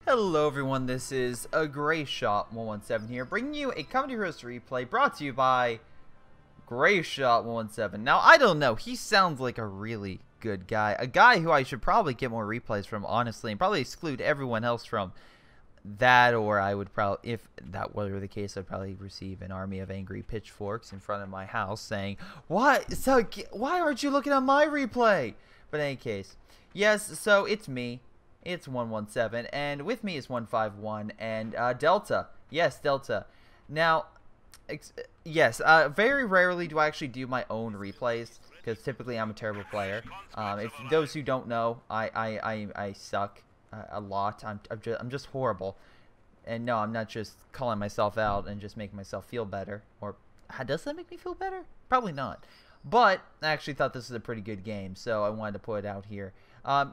Hello everyone, this is a Greyshot117 here, bringing you a Comedy Heroes replay brought to you by Greyshot117. Now, I don't know, he sounds like a really good guy. A guy who I should probably get more replays from, honestly, and probably exclude everyone else from that, or I would probably, if that were the case, I'd probably receive an army of angry pitchforks in front of my house saying, why aren't you looking at my replay? But in any case, yes, so it's me. It's 117, and with me is 151, and Delta. Yes, Delta. Now, yes, very rarely do I actually do my own replays, because typically I'm a terrible player. If those who don't know, I suck a lot. I'm just horrible. And no, I'm not just calling myself out and just making myself feel better. Or, does that make me feel better? Probably not. But I actually thought this was a pretty good game, so I wanted to put it out here.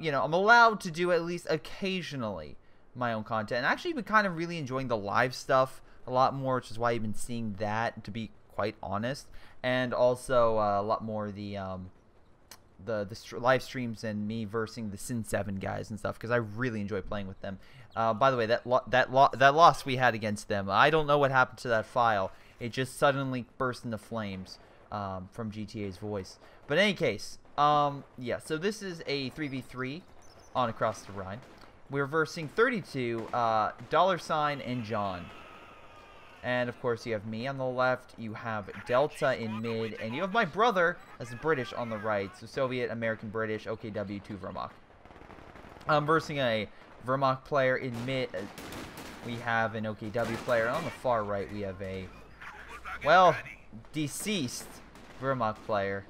You know, I'm allowed to do at least occasionally my own content. And actually been kind of really enjoying the live stuff a lot more, which is why you've been seeing that, to be quite honest. And also a lot more the live streams and me versing the Sin 7 guys and stuff, because I really enjoy playing with them. By the way, that loss we had against them, I don't know what happened to that file. It just suddenly burst into flames from GTA's voice. But in any case, yeah, so this is a 3v3 on Across the Rhine. We're versing 32, $, and John. And, of course, you have me on the left, you have Delta in mid, and you have my brother as the British on the right. So Soviet, American, British, OKW, 2 Vermont. I'm versing a Vermont player in mid. We have an OKW player. And on the far right, we have a, well, deceased Vermont player.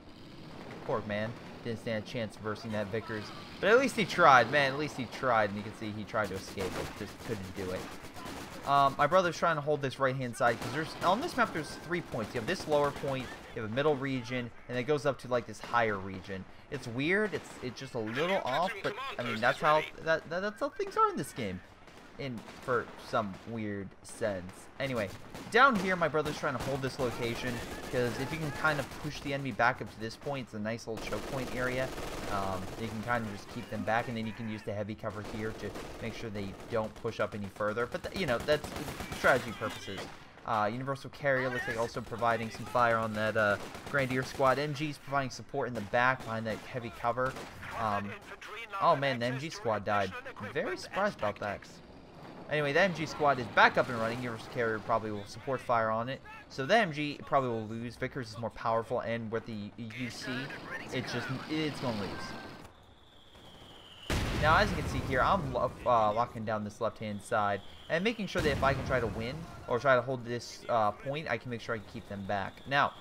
Poor man. Didn't stand a chance versing that Vickers. But at least he tried, man. At least he tried. And you can see he tried to escape, but just couldn't do it. My brother's trying to hold this right-hand side, because on this map there's 3 points. You have this lower point, you have a middle region, and it goes up to like this higher region. It's weird. It's just a little off, but I mean that's how things are in this game, for some weird sense. Anyway, down here my brother's trying to hold this location, because if you can kind of push the enemy back up to this point, it's a nice little choke point area. You can kind of just keep them back, and then you can use the heavy cover here to make sure they don't push up any further. But you know, that's strategy purposes. Universal Carrier looks like also providing some fire on that Grenadier squad. MG's providing support in the back behind that heavy cover. Oh man, the MG squad died. I'm very surprised about that. Anyway, the MG squad is back up and running. Universal Carrier probably will support fire on it. So the MG probably will lose. Vickers is more powerful, and with the UC, it's going to lose. Now, as you can see here, I'm locking down this left-hand side and making sure that if I can try to win or try to hold this point, I can make sure I can keep them back. Now,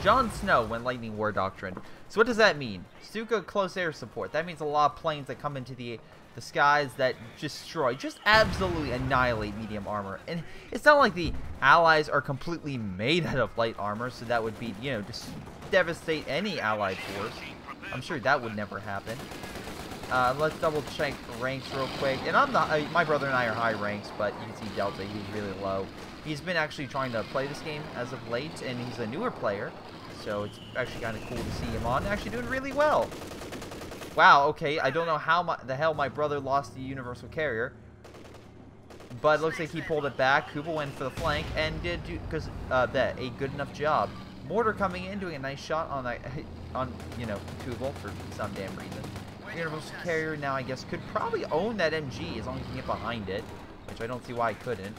Jon Snow went Lightning War Doctrine. So what does that mean? Stuka close air support. That means a lot of planes that come into the skies that destroy, just absolutely annihilate medium armor. And it's not like the allies are completely made out of light armor, so that would be, you know, just devastate any allied force. I'm sure that would never happen. Let's double check ranks real quick. And my brother and I are high ranks, but you can see Delta, he's really low. He's been actually trying to play this game as of late, and he's a newer player, so it's actually kind of cool to see him on, actually doing really well. Wow, okay, I don't know how the hell my brother lost the Universal Carrier, but it looks like he pulled it back. Kuba went for the flank and did a good enough job. Mortar coming in, doing a nice shot on that, you know, Kuba for some damn reason. Universal Carrier now, I guess, could probably own that MG as long as he can get behind it, which I don't see why he couldn't.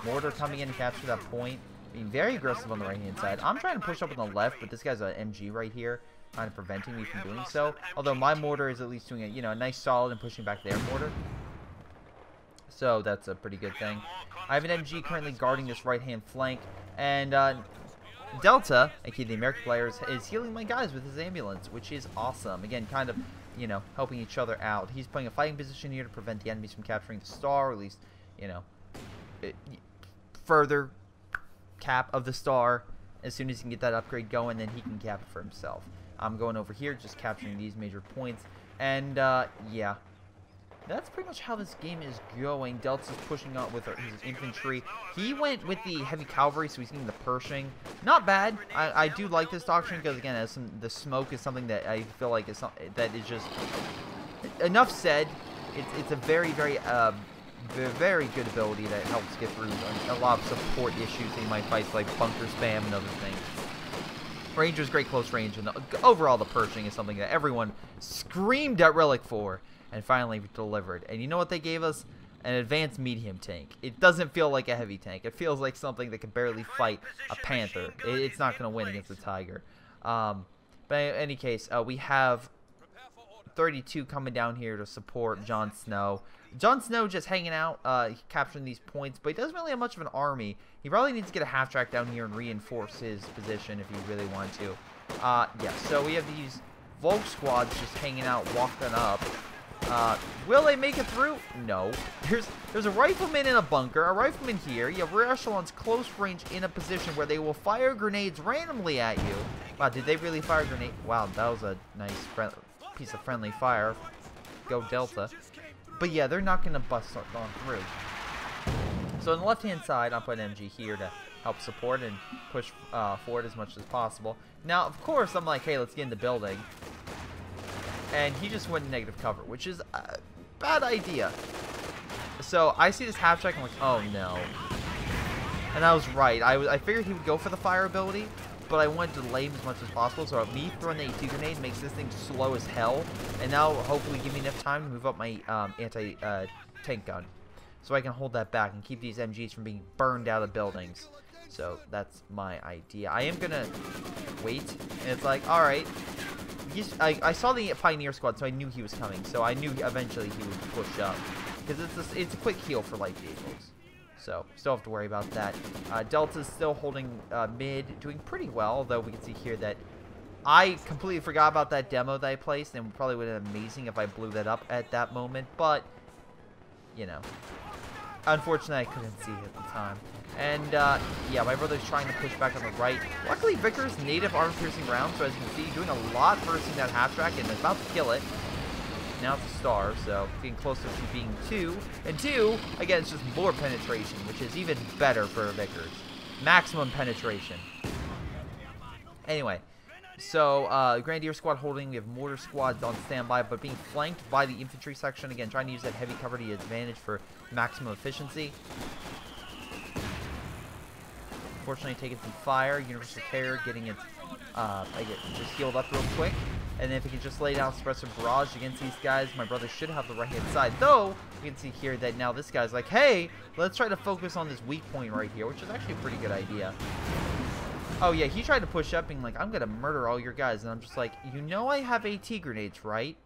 Mortar coming in to capture that point, being very aggressive on the right-hand side. I'm trying to push up on the left, but this guy's an MG right here, kind of preventing me from doing so. Although my mortar is at least doing a nice solid and pushing back their mortar. So that's a pretty good thing. I have an MG currently guarding this right-hand flank, and Delta, aka the American player, is healing my guys with his ambulance, which is awesome. Again, kind of, you know, helping each other out. He's playing a fighting position here to prevent the enemies from capturing the star, or at least, you know, further cap of the star. As soon as he can get that upgrade going, then he can cap it for himself. I'm going over here, just capturing these major points. And, yeah. That's pretty much how this game is going. Delta's pushing out with his infantry. He went with the heavy cavalry, so he's getting the Pershing. Not bad. I do like this doctrine because, again, the smoke is something that I feel like is just enough said. It's a very very good ability that helps get through a lot of support issues that you might face, like bunker spam and other things. Ranger's great close range, and overall the Pershing is something that everyone screamed at Relic for, and finally delivered. And you know what they gave us? An advanced medium tank. It doesn't feel like a heavy tank. It feels like something that can barely fight a Panther. It's not going to win against a Tiger. But in any case, we have 32 coming down here to support Jon Snow. Jon Snow just hanging out, capturing these points, but he doesn't really have much of an army. He probably needs to get a half-track down here and reinforce his position if he really wanted to. Yeah, so we have these Volk squads just hanging out, walking up. Will they make it through? No. There's a rifleman in a bunker, a rifleman here. You have rear echelons close range in a position where they will fire grenades randomly at you. Wow, did they really fire a grenade? Wow, that was a nice piece of friendly fire. Go Delta. But yeah, they're not going to bust on through. So on the left-hand side, I'm putting MG here to help support and push forward as much as possible. Now, of course, I'm like, hey, let's get in the building. And he just went negative cover, which is a bad idea. So I see this half-track, I'm like, oh no. And I was right. I figured he would go for the fire ability, but I wanted to delay him as much as possible. So me throwing the AT grenade makes this thing slow as hell, and now hopefully give me enough time to move up my anti-tank gun, so I can hold that back and keep these MGs from being burned out of buildings. So that's my idea. I am gonna wait, and it's like, all right. I saw the Pioneer squad, so I knew he was coming. So I knew eventually he would push up, because it's a quick heal for light vehicles. So still have to worry about that. Delta's still holding mid, doing pretty well. Although we can see here that I completely forgot about that demo that I placed, and probably would have been amazing if I blew that up at that moment. But you know, unfortunately, I couldn't see it at the time. And yeah, my brother's trying to push back on the right. Luckily, Vickers native armor-piercing round, so as you can see, doing a lot versing that half-track and about to kill it. Now it's a star, so getting closer to being 2. And 2, again, it's just more penetration, which is even better for Vickers. Maximum penetration. Anyway, so Grenadier squad holding. We have mortar squads on standby, but being flanked by the infantry section. Again, trying to use that heavy cover to the advantage for maximum efficiency. Unfortunately, taking some fire. Universal Terror getting it, just healed up real quick. And then if he can just lay down suppressive barrage against these guys, my brother should have the right-hand side. Though, you can see here that now this guy's like, hey, let's try to focus on this weak point right here, which is actually a pretty good idea. Oh, yeah, he tried to push up being like, I'm going to murder all your guys. And I'm just like, you know I have AT grenades, right?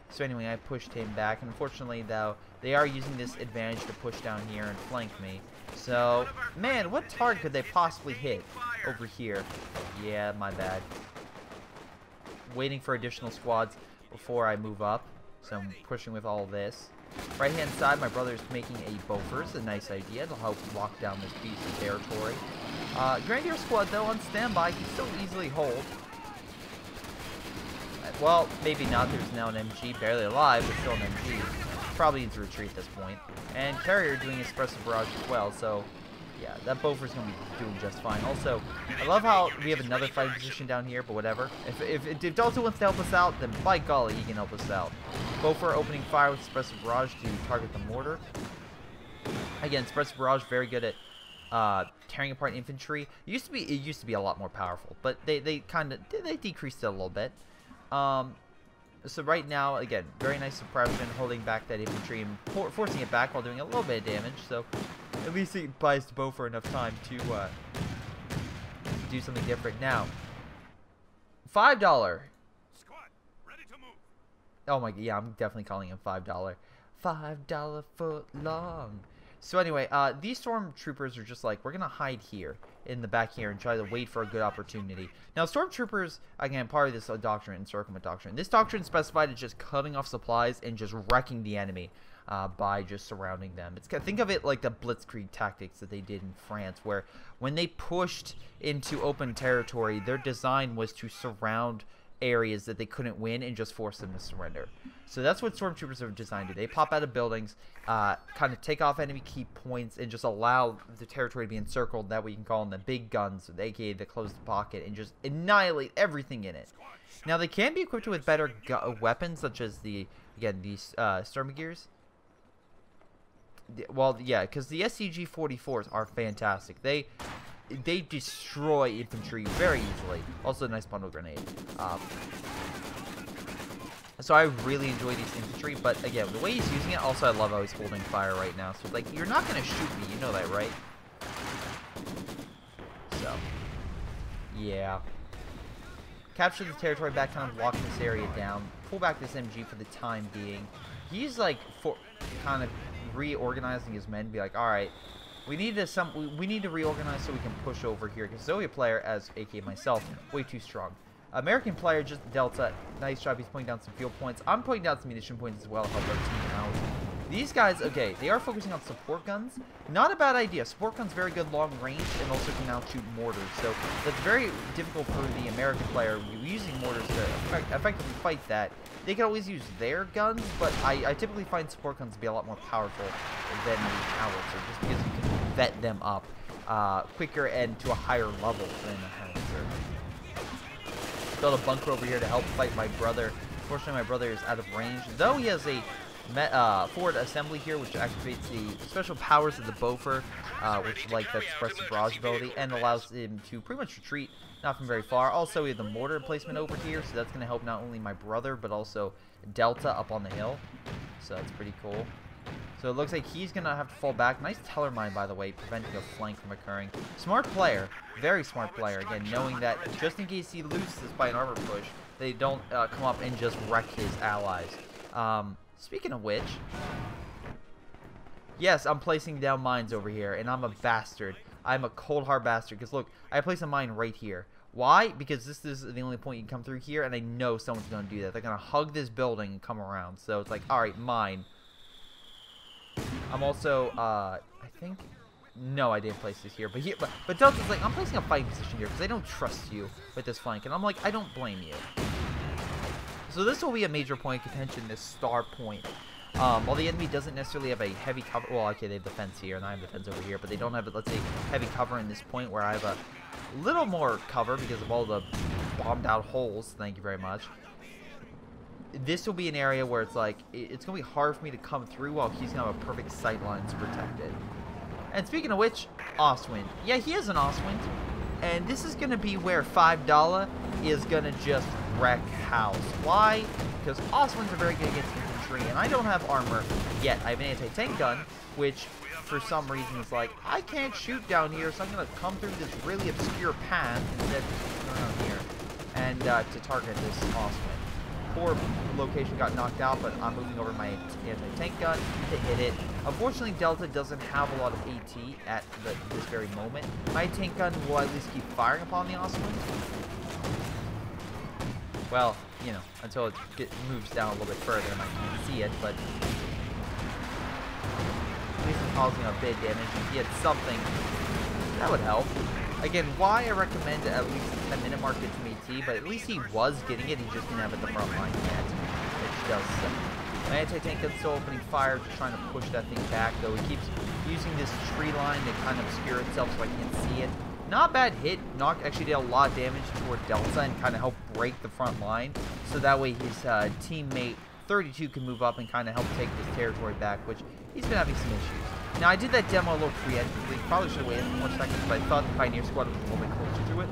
So anyway, I pushed him back. Unfortunately, though, they are using this advantage to push down here and flank me. So, man, what target could they possibly hit over here? Yeah, my bad. Waiting for additional squads before I move up. So I'm pushing with all this. Right-hand side, my brother's making a Bofors. A nice idea to help lock down this piece of territory. Grenadier squad, though, on standby, can still easily hold. Well, maybe not. There's now an MG, barely alive, but still an MG. Probably needs to retreat at this point. And Carrier doing his suppressive barrage as well, so yeah, that Bofors going to be doing just fine. Also, I love how we have another fighting position down here, but whatever. If Delta wants to help us out, then by golly, he can help us out. Bofor opening fire with suppressive barrage to target the mortar. Again, suppressive barrage very good at tearing apart infantry. It used to be a lot more powerful, but they decreased it a little bit. So right now, again, very nice suppression, holding back that infantry and forcing it back while doing a little bit of damage. So at least it buys Bofors enough time to do something different. Now, $5. Squad, ready to move. Oh my, yeah, I'm definitely calling him $5. $5 foot long. So anyway, these stormtroopers are just like, we're gonna hide here in the back here and try to wait for a good opportunity. Now, stormtroopers, again, part of this doctrine, encirclement doctrine. This doctrine specified as just cutting off supplies and just wrecking the enemy by just surrounding them. Think of it like the blitzkrieg tactics that they did in France, where when they pushed into open territory, their design was to surround areas that they couldn't win and just force them to surrender. So that's what stormtroopers are designed to do. They pop out of buildings, kind of take off enemy key points, and just allow the territory to be encircled. That way you can call them the big guns, aka the closed pocket, and just annihilate everything in it. Now they can be equipped with better weapons, such as the again, these Sturmgears. Well, yeah, because the SCG-44s are fantastic. They destroy infantry very easily. Also, a nice bundle grenade. So I really enjoy these infantry, but again, the way he's using it, also I love how he's holding fire right now. So it's like, you're not going to shoot me, you know that, right? So, yeah. Capture the territory back, kind of lock this area down. Pull back this MG for the time being. He's like, kind of reorganizing his men, be like, alright, we need to reorganize so we can push over here, because Zoe player, as aka myself, way too strong. American player, just Delta, nice job, he's putting down some fuel points. I'm putting down some munition points as well to help our team out. These guys, okay, they are focusing on support guns. Not a bad idea. Support guns very good long range and also can outshoot mortars. So that's very difficult for the American player using mortars to effectively fight that. They can always use their guns, but I typically find support guns to be a lot more powerful than the howitzer, just because you can vet them up quicker and to a higher level than a howitzer. Build a bunker over here to help fight my brother. Fortunately, my brother is out of range, though he has a forward assembly here, which activates the special powers of the Boffer, which like that suppressive barrage ability, and allows him to pretty much retreat not from very far. Also, we have the mortar placement over here, so that's going to help not only my brother, but also Delta up on the hill. So that's pretty cool. So it looks like he's going to have to fall back. Nice teller mine, by the way, preventing a flank from occurring. Smart player. Very smart player. Again, knowing that just in case he loses by an armor push, they don't come up and just wreck his allies. Speaking of which, yes, I'm placing down mines over here, and I'm a bastard. I'm a cold hard bastard, because look, I place a mine right here. Why? Because this is the only point you can come through here, and I know someone's going to do that. They're going to hug this building and come around. So it's like, alright, mine. I'm also, I think, no, I didn't place this here. But Delta's like, I'm placing a fighting position here, because I don't trust you with this flank. And I'm like, I don't blame you. So this will be a major point of contention, this star point. While the enemy doesn't necessarily have a heavy cover, well, okay, they have defense here, and I have defense over here, but they don't have, let's say, heavy cover in this point, where I have a little more cover because of all the bombed out holes. Thank you very much. This will be an area where it's like, it's going to be hard for me to come through while he's going to have a perfect sight lines protected. And speaking of which, Ostwind. Yeah, he has an Ostwind. And this is going to be where $5 is going to just wreck house. Why? Because Ostwinds are very good against infantry, and I don't have armor yet. I have an anti-tank gun, which for some reason is like, I can't shoot down here, so I'm going to come through this really obscure path instead of just around here and to target this Ostwind. Poor location got knocked out, but I'm moving over my anti-tank gun to hit it. Unfortunately, Delta doesn't have a lot of AT at this very moment. My tank gun will at least keep firing upon the Ostwind. Well, you know, until it moves down a little bit further and I can't see it, but at least it's causing a bit of damage. If he had something, that would help. Again, why I recommend at least the 10-minute mark get some AT, but at least he was getting it, he just didn't have it at the front line yet, which does suck. My anti-tank gun's still opening fire, just trying to push that thing back, though he keeps using this tree line to kind of obscure itself so I can't see it. Not bad hit, actually did a lot of damage toward Delta and kind of help break the front line, so that way his teammate 32 can move up and kind of help take this territory back, which he's been having some issues. Now, I did that demo a little preemptively. Probably should have waited more seconds, but I thought the Pioneer Squad was a little bit closer to it.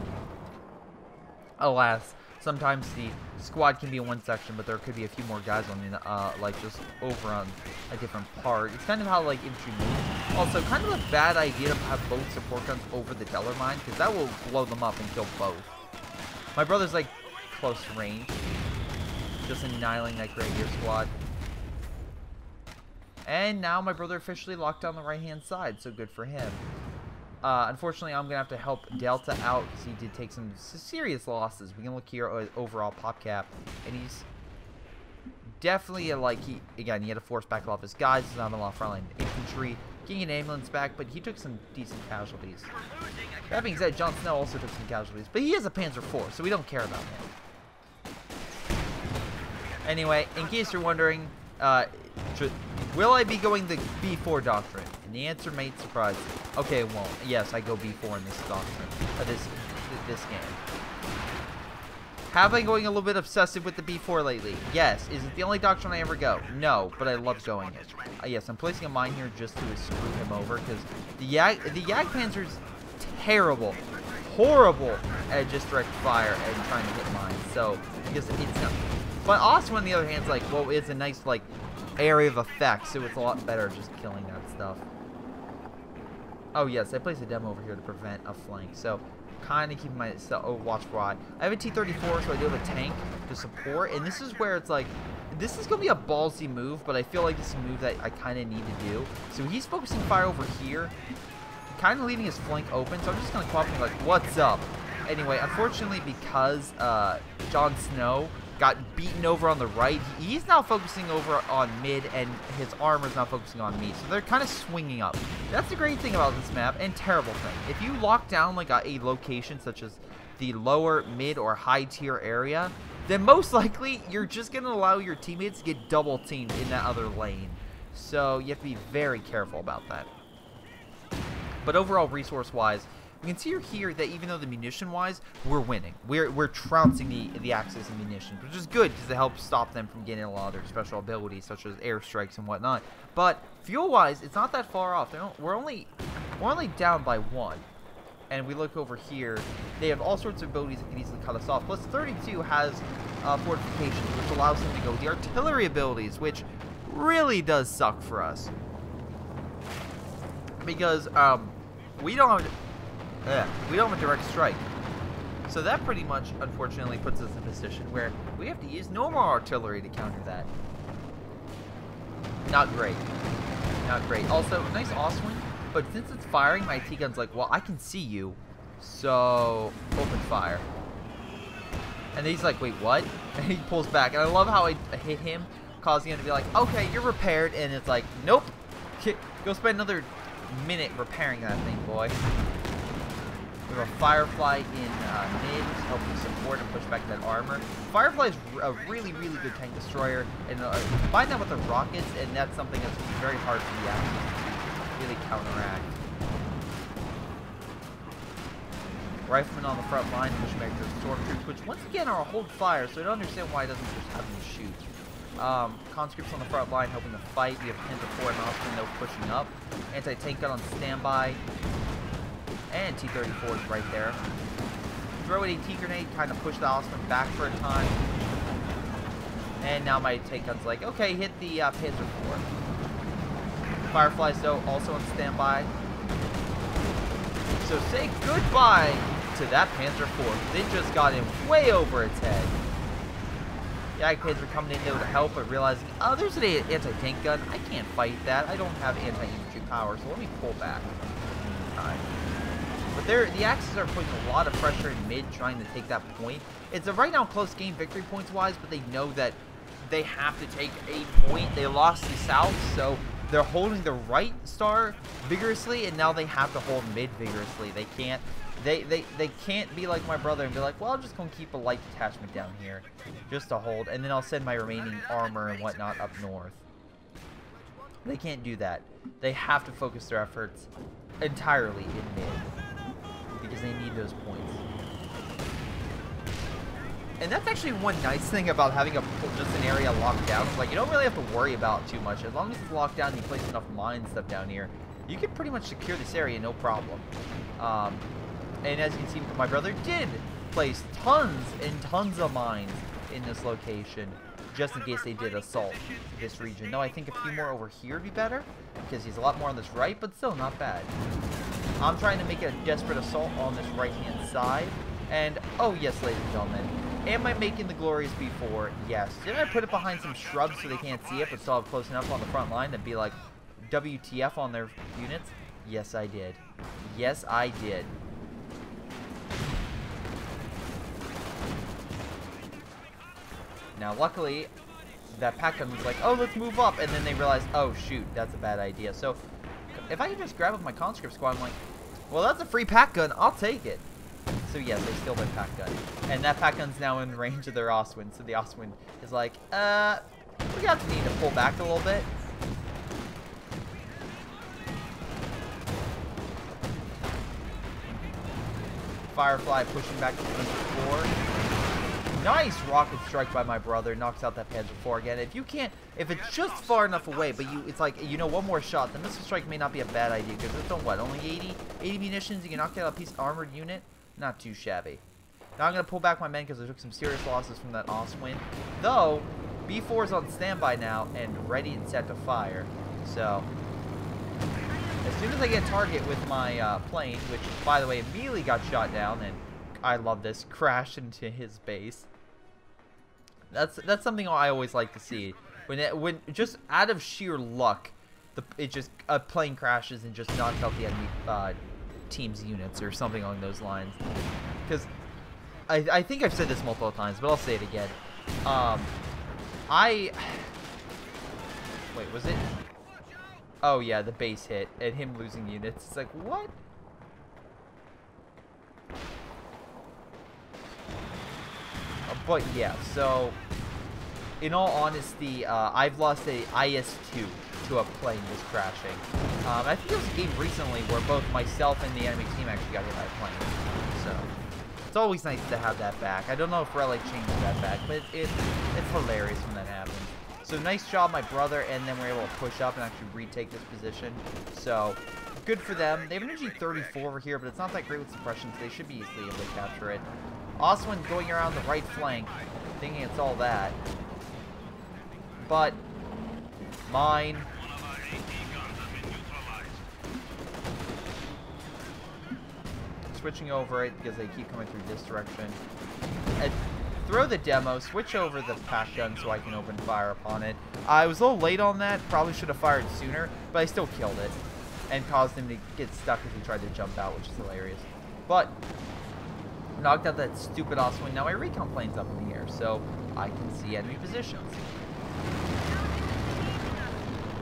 Alas, sometimes the squad can be in one section, but there could be a few more guys on, like, just over on a different part. It's kind of how, like, infantry moves. Also, kind of a bad idea to have both support guns over the Deller mine, because that will blow them up and kill both. My brother's, like, close range. Just annihilating that Grenadier squad. And now my brother officially locked down the right-hand side, so good for him. Unfortunately, I'm going to have to help Delta out because he did take some serious losses. We can look here at overall pop cap, and he's definitely, like, he had to force back a lot of his guys. He's not a lot of frontline infantry, getting an ambulance back, but he took some decent casualties. That being said, Jon Snow also took some casualties, but he has a Panzer IV, so we don't care about him. Anyway, in case you're wondering, will I be going the B4 doctrine? And the answer may surprise you. Okay, it won't. Yes, I go B4 in this doctrine, this game. Have I been going a little bit obsessive with the B4 lately? Yes. Is it the only doctrine I ever go? No, but I love going it. Yes, I'm placing a mine here just to screw him over, because the Jagdpanzer's terrible, horrible at just direct fire and trying to hit mines. So, because it's not. But also, on the other hand, it's like, well, it's a nice, like, area of effect, so it's a lot better just killing that stuff. Oh, yes, I placed a demo over here to prevent a flank, so kind of keep my watch for eye. I have a T-34, so I do have a tank to support, and this is where it's like, this is going to be a ballsy move, but I feel like this is a move that I kind of need to do. So he's focusing fire over here, kind of leaving his flank open, so I'm just going to come up and be like, what's up? Anyway, unfortunately, because Jon Snow got beaten over on the right, he's now focusing over on mid, and his armor's now focusing on me. So they're kind of swinging up. That's the great thing about this map, and terrible thing. If you lock down like a location such as the lower, mid, or high tier area, then most likely you're just going to allow your teammates to get double teamed in that other lane. So you have to be very careful about that. But overall, resource-wise, we can see here that even though the munition-wise, we're winning. We're trouncing the Axis and munitions, which is good because it helps stop them from getting a lot of their special abilities, such as airstrikes and whatnot. But fuel-wise, it's not that far off. We're only down by 1. And we look over here, they have all sorts of abilities that can easily cut us off. Plus, 32 has fortifications, which allows them to go with the artillery abilities, which really does suck for us. Because we don't have a direct strike. So that pretty much, unfortunately, puts us in a position where we have to use normal artillery to counter that. Not great. Not great. Also, nice Oswin, but since it's firing, my T-gun's like, well, I can see you, so open fire. And he's like, wait, what? And he pulls back, and I love how I hit him, causing him to be like, okay, you're repaired, and it's like, nope. Go spend another minute repairing that thing, boy. We have a Firefly in mid to help you support and push back that armor. Firefly is a really, really good tank destroyer, and combine that with the rockets, and that's something that's very hard for the Axis to really counteract. Riflemen on the front line pushing back to the stormtroops, which once again are a hold fire, so I don't understand why it doesn't just have them shoot. Conscripts on the front line helping to fight. We have Panther 4 and Osprey no pushing up. Anti-tank gun on standby. And T-34 is right there. Throw an AT grenade, kind of push the Osprey back for a time. And now my tank gun's like, okay, hit the Panther 4. Fireflies though also on standby. So say goodbye to that Panther 4. They just got in way over its head. Jagdpanzer coming in there to help, but realizing, oh, there's an anti-tank gun. I can't fight that. I don't have anti-infantry power, so let me pull back. But the Axis are putting a lot of pressure in mid, trying to take that point. It's a right now close game victory points-wise, but they know that they have to take a point. They lost the south, so they're holding the right star vigorously, and now they have to hold mid vigorously. They can't. They can't be like my brother and be like, well, I'm just going to keep a light detachment down here just to hold, and then I'll send my remaining armor and whatnot up north. They can't do that. They have to focus their efforts entirely in mid because they need those points. And that's actually one nice thing about having just an area locked down. It's like, you don't really have to worry about too much. As long as it's locked down and you place enough mine stuff down here, you can pretty much secure this area no problem. And as you can see, my brother did place tons and tons of mines in this location, just in case they did assault this region. No, I think a few more over here would be better, because he's a lot more on this right, but still not bad. I'm trying to make a desperate assault on this right-hand side. And, oh yes, ladies and gentlemen, am I making the glorious B4? Yes. Did I put it behind some shrubs so they can't see it, but still have close enough on the front line to be like WTF on their units? Yes, I did. Yes, I did. Now, luckily, that pack gun was like, oh, let's move up. And then they realized, oh, shoot, that's a bad idea. So, if I can just grab up my conscript squad, I'm like, well, that's a free pack gun. I'll take it. So, yes, they steal their pack gun. And that pack gun's now in range of their Oswin. So, the Oswin is like, we're going to need to pull back a little bit. Firefly pushing back to the floor. Nice rocket strike by my brother. Knocks out that Panzer IV again. If it's just far enough away, but it's like, one more shot, the missile strike may not be a bad idea, because it's on what, only 80 munitions, you can knock out a piece of armored unit? Not too shabby. Now I'm going to pull back my men because I took some serious losses from that Oswin. Though, B4 is on standby now and ready and set to fire. So, as soon as I get target with my plane, which, by the way, immediately got shot down, and I love this, crashed into his base. That's something I always like to see. When just out of sheer luck, a plane crashes and just knocks out the enemy team's units or something along those lines. Because I think I've said this multiple times, but I'll say it again. Wait, was it? Oh yeah, the base hit and him losing units. It's like, what? But yeah, so in all honesty, I've lost a IS-2 to a plane just crashing. I think it was a game recently where both myself and the enemy team actually got hit by a plane. So it's always nice to have that back. I don't know if Relic changes that back, but it's hilarious when that happens. So nice job, my brother, and then we're able to push up and actually retake this position. So good for them. They have an energy 34 over here, but it's not that great with suppressions. They should be easily able to capture it. Oswin going around the right flank, thinking it's all that. But mine. Switching over it because they keep coming through this direction. Throw the demo, switch over the pack gun so I can open fire upon it. I was a little late on that, probably should have fired sooner, but I still killed it and caused him to get stuck as he tried to jump out, which is hilarious. But knocked out that stupid Oswin. Now my recon plane's up in the air, so I can see enemy positions.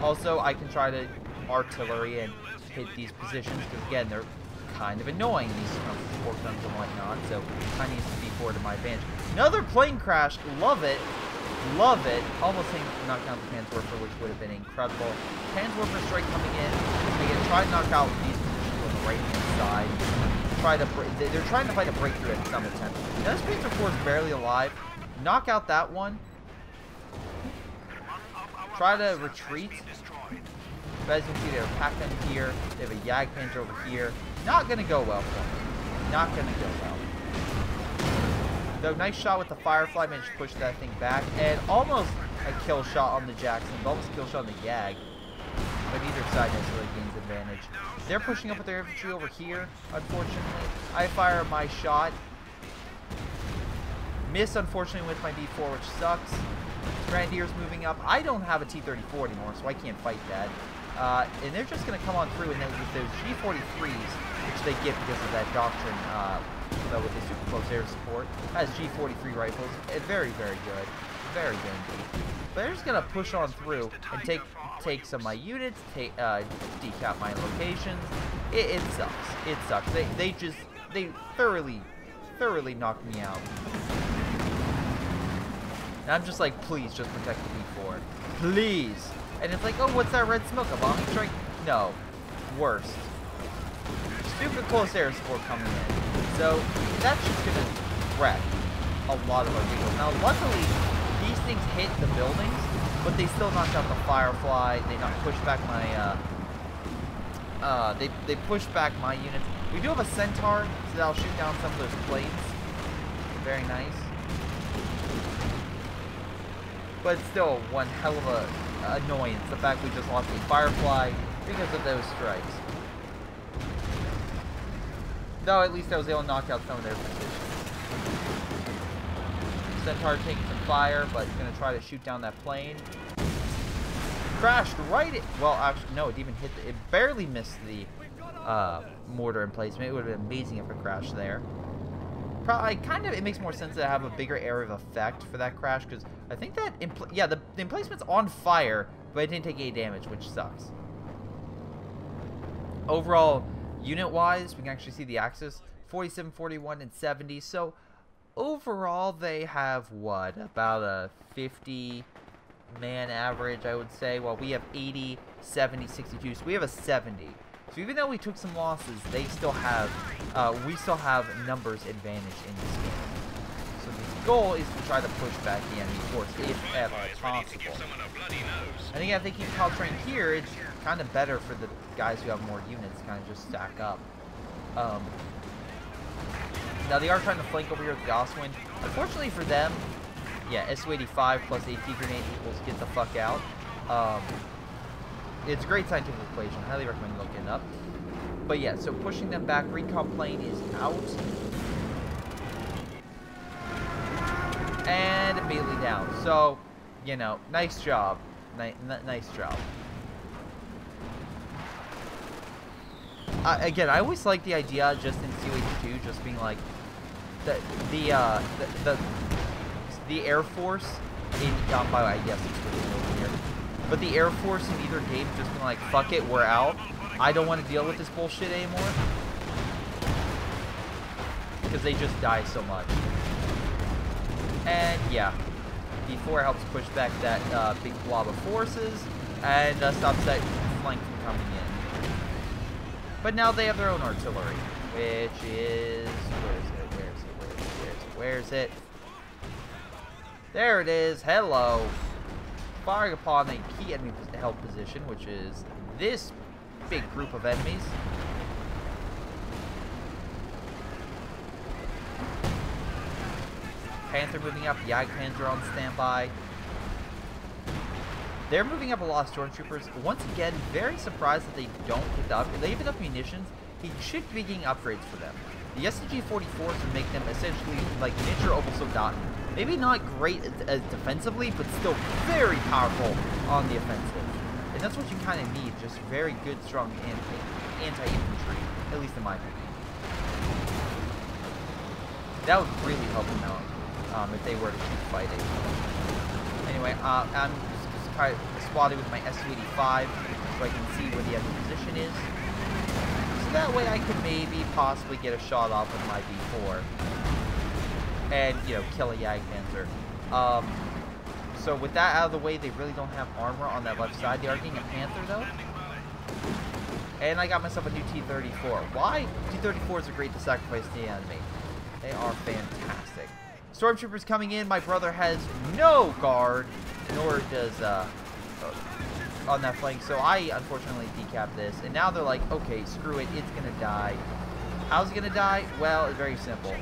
Also, I can try to artillery and hit these positions, because again, they're kind of annoying, these support guns and whatnot, so I need to be forward to my advantage. Another plane crash, love it, love it. Almost knocked down the Panzerwerfer, which would have been incredible. Panzerwerfer strike coming in. Again, try to knock out these positions on the right-hand side. They're trying to fight a breakthrough at some attempt. Now this Panzer IV is barely alive. Knock out that one. Try to retreat. But as you can see, they have a pack gun here. They have a Jag Panzer over here. Not going to go well for me. Not going to go well. Though, nice shot with the Firefly. Managed to push that thing back. And almost a kill shot on the Jackson. Almost a kill shot on the Jag. But either side necessarily gains advantage. They're pushing up with their infantry over here, unfortunately. I fire my shot. Miss, unfortunately, with my D4, which sucks. Grenadiers moving up. I don't have a T-34 anymore, so I can't fight that. And they're just going to come on through, and then with those G-43s, which they get because of that doctrine, with the super close air support, has G-43 rifles. Very, very good. Very good indeed. But they're just going to push on through and take some of my units, decap my locations. It sucks. It sucks. They thoroughly knocked me out. And I'm just like, please, just protect the B4. Please. And it's like, oh, what's that red smoke? A bombing strike? No. Worst. Stupid close air support coming in. So, that's just going to wreck a lot of our vehicles. Now, luckily, these things hit the buildings, but they still knocked out the Firefly. They pushed back my, they pushed back my units. We do have a Centaur, so that'll shoot down some of those plates. Very nice. But it's still one hell of a annoyance, the fact we just lost a Firefly because of those strikes. Though at least I was able to knock out some of their positions. Centaur taking some fire, but going to try to shoot down that plane. Crashed right at, well, actually, no, it even hit, it barely missed the mortar emplacement. It would have been amazing if it crashed there. Probably, it makes more sense to have a bigger area of effect for that crash, because I think that, the emplacement's on fire, but it didn't take any damage, which sucks. Overall, unit-wise, we can actually see the axis, 47, 41, and 70, so overall they have, what, about a 50-man average, I would say. Well, we have 80, 70, 62, so we have a 70. So even though we took some losses, they still have, we still have numbers advantage in this game. So the goal is to try to push back the enemy force if at all possible. I think if they keep trained here, it's kind of better for the guys who have more units to kind of just stack up. Now they are trying to flank over here with the Oswind. Unfortunately for them, yeah, SU-85 plus AT grenade equals get the fuck out. It's a great scientific equation. I highly recommend looking it up. But yeah, so pushing them back. Recon plane is out. And immediately down. So, you know, nice job. Nice job. Again, I always like the idea just in CH2 just being like the Air Force in by the way, yes, it's really over here. But the Air Force in either game just being like, fuck it, we're out. I don't want to deal with this bullshit anymore. Because they just die so much. And yeah, D4 helps push back that big blob of forces and stops that flank from coming in. But now they have their own artillery, which is where's it? There it is. Hello. Firing upon a key enemy held position, which is this big group of enemies. Panther moving up. Jagdpanzer on standby. They're moving up a lot of stormtroopers. Once again, very surprised that they don't get the upgrade. They have enough munitions. He should be getting upgrades for them. The STG-44s would make them essentially like miniature Opel Soldaten. Maybe not great defensively, but still very powerful on the offensive. And that's what you kind of need, just very good, strong anti-infantry, at least in my opinion. That would really help them out if they were to keep fighting. Anyway, I'm just kind of spotting with my SU-85 so I can see where the enemy position is. So that way I could maybe possibly get a shot off with my B4. And, you know, kill a Jagdpanzer. So with that out of the way, they really don't have armor on that left side. They are getting a Panther, though. And I got myself a new T-34. Why? T-34s are great to sacrifice to the enemy. They are fantastic. Stormtroopers coming in. My brother has no guard, nor does, on that flank. So I, unfortunately, decapped this. And now they're like, okay, screw it. It's going to die. How's it going to die? Well, it's very simple.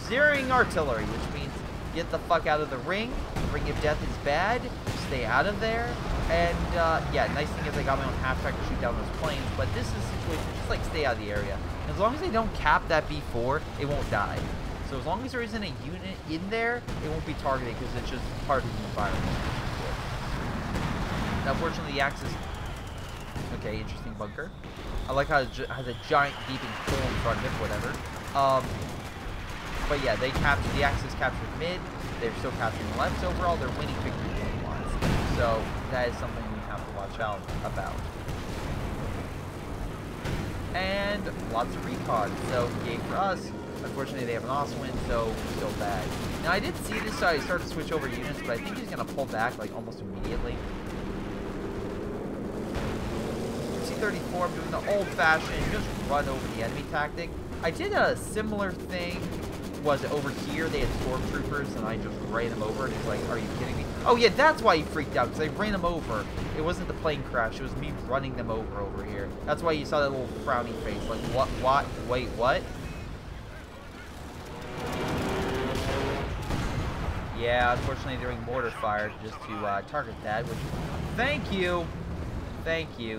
Zeroing artillery, which means get the fuck out of the ring. Ring of death is bad. Stay out of there. And, yeah, nice thing is I got my own half-track to shoot down those planes. But this is a situation, just, like, stay out of the area. And as long as they don't cap that B4, it won't die. So as long as there isn't a unit in there, it won't be targeted because it's just part of the environment. Now, fortunately, the Axis... Okay, interesting bunker. I like how it has a giant gaping hole in front of it, whatever. But yeah, they captured, the Axis captured mid, they're still capturing the left, so overall they're winning victory point-wise. So that is something we have to watch out about. And lots of recon, so yay for us. Unfortunately they have an Oswind, so still bad. Now I did see this, so I started to switch over units, but I think he's going to pull back like almost immediately. C-34, I'm doing the old-fashioned, just run over the enemy tactic. I did a similar thing. Was over here, they had stormtroopers, and I just ran them over, and he's like, are you kidding me? Oh yeah, that's why he freaked out, because I ran him over. It wasn't the plane crash, it was me running them over here. That's why you saw that little frowny face, like, what, wait, what? Yeah, unfortunately they're doing mortar fire just to target that, which, thank you,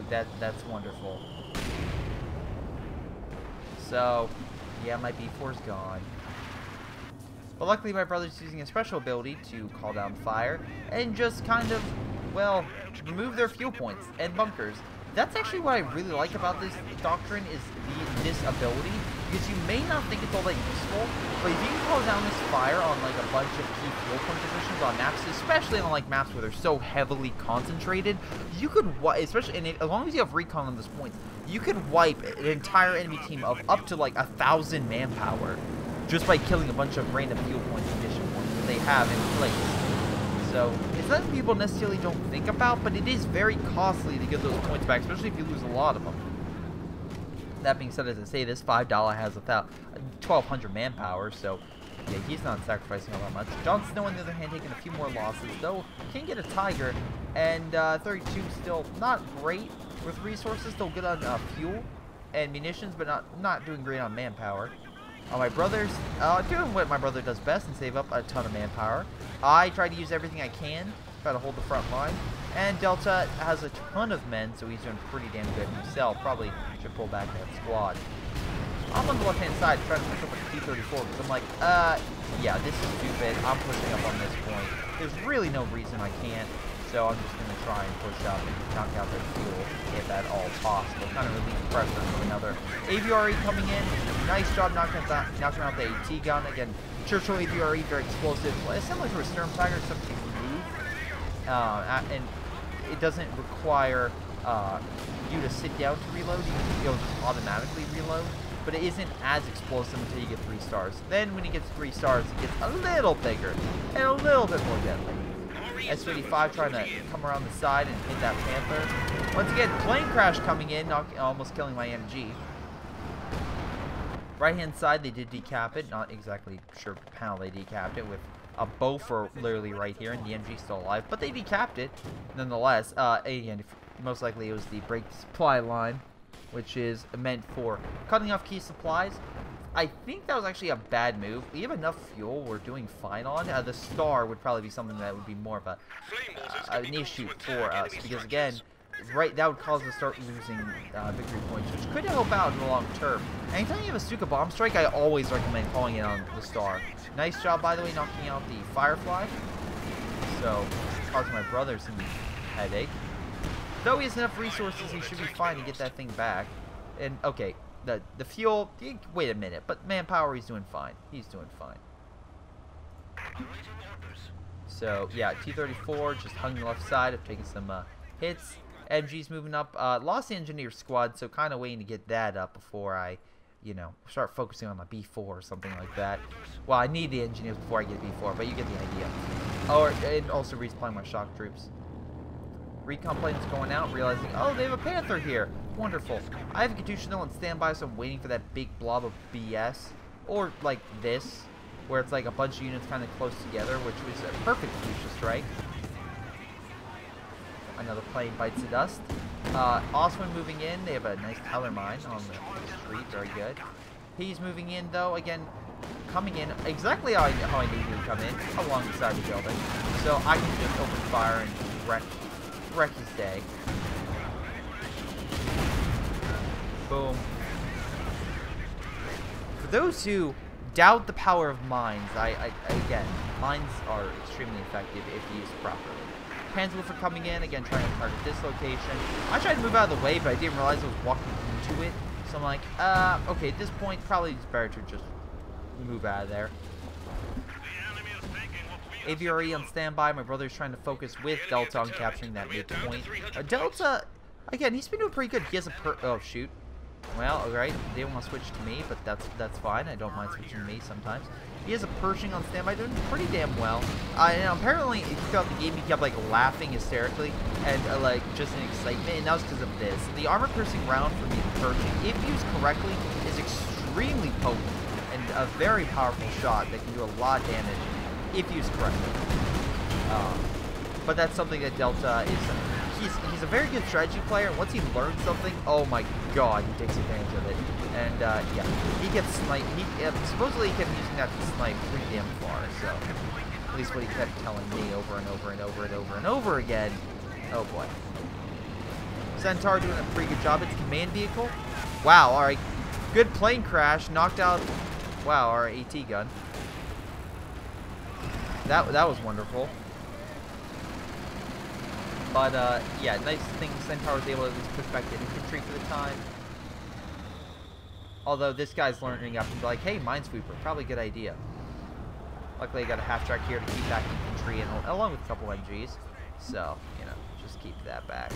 that's wonderful. So, yeah, my B4's gone. But luckily my brother's using a special ability to call down fire and just kind of, well, remove their fuel points and bunkers. That's actually what I really like about this doctrine is this ability, because you may not think it's all that useful, but if you can call down this fire on like a bunch of key fuel point positions on maps, especially on like maps where they're so heavily concentrated, you could, especially, and as long as you have recon on those points, you could wipe an entire enemy team of up to like 1,000 manpower. Just by killing a bunch of random fuel points and mission points that they have in place. So, it's nothing people necessarily don't think about, but it is very costly to get those points back, especially if you lose a lot of them. That being said, as I say, this $5 has 1,200 manpower, so Yeah, he's not sacrificing all that much. Jon Snow, on the other hand, taking a few more losses, though can get a Tiger, and 32 still not great with resources, still good on fuel and munitions, but not doing great on manpower. My brother's doing what my brother does best and save up a ton of manpower. I try to use everything I can, try to hold the front line. And Delta has a ton of men, so he's doing pretty damn good himself. Probably should pull back that squad. I'm on the left-hand side trying to push up a T-34 because I'm like, yeah, this is stupid. I'm pushing up on this point. There's really no reason I can't. So I'm just going to try and push up and knock out their fuel if at all possible. Kind of relieve pressure from another AVRE coming in. Nice job knocking out the AT gun. Again, Churchill AVRE, very explosive. Similar to a Sturm Tiger, except you move. And it doesn't require you to sit down to reload. You'll just automatically reload. But it isn't as explosive until you get 3 stars. Then when you get 3 stars, it gets a little bigger and a little bit more deadly. S-55 trying to come around the side and hit that Panther. Once again, plane crash coming in, almost killing my MG. Right-hand side, they did decap it. Not exactly sure how they decapped it, with a Bofor literally right here, and the MG still alive. But they decapped it, nonetheless. Again, most likely it was the brake supply line, which is meant for cutting off key supplies. I think that was actually a bad move. We have enough fuel. We're doing fine on. The star would probably be something that would be more of an issue for us. Because, again, that would cause us to start losing victory points, which could help out in the long term. Anytime you have a Stuka bomb strike, I always recommend calling it on the star. Nice job, by the way, knocking out the Firefly. So, causing my brother some headache. Though he has enough resources, he should be fine to get that thing back. And, okay. The fuel, wait a minute, but manpower, he's doing fine. He's doing fine. So, yeah, T-34 just hung the left side. I've taken some hits. MG's moving up. Lost the engineer squad, so kind of waiting to get that up before I, you know, start focusing on my B4 or something like that. Well, I need the engineers before I get B4, but you get the idea. And also resupplying my shock troops. Recon plane's going out, realizing, oh, they have a Panther here. Wonderful. I have a Katyusha on standby, so I'm waiting for that big blob of BS. Or like this, where it's like a bunch of units kind of close together, which was a perfect Katyusha strike. Another plane bites the dust. Oswin moving in. They have a nice Tyler mine on the street. Very good. He's moving in, though. Again, coming in exactly how I knew he would come in, alongside the building. So I can just open fire and wreck his day. Boom. For those who doubt the power of mines, again, mines are extremely effective if used properly. Panzerwürfer coming in, again, trying to target this location. I tried to move out of the way, but I didn't realize I was walking into it. So I'm like, okay, at this point, probably it's better to just move out of there. AVRE on standby. My brother's trying to focus with Delta on capturing that midpoint. Delta, again, he's been doing pretty good. He has a oh, shoot. Well, alright, they don't want to switch to me, but that's fine. I don't mind switching to me sometimes. He has a Pershing on standby, doing pretty damn well. And apparently, throughout the game, he kept like laughing hysterically and like just in excitement, and that was because of this. The armor-piercing round for me, the Pershing, if used correctly, is extremely potent and a very powerful shot that can do a lot of damage if used correctly. But that's something that Delta is. He's a very good strategy player. Once he learns something, oh my god, he takes advantage of it. And yeah, he gets sniped. Supposedly he kept using that to snipe pretty damn far. So at least what he kept telling me over and over and over and over and over again. Oh boy. Centaur doing a pretty good job. It's a command vehicle. Wow. All right. Good plane crash. Knocked out. Wow. Our AT gun. That was wonderful. But, yeah, nice thing Centaur was able to at least push back the infantry for the time. Although this guy's learning up and be like, hey, Minesweeper, probably a good idea. Luckily, I got a half-track here to keep back infantry, and along with a couple MGs. So, you know, just keep that back.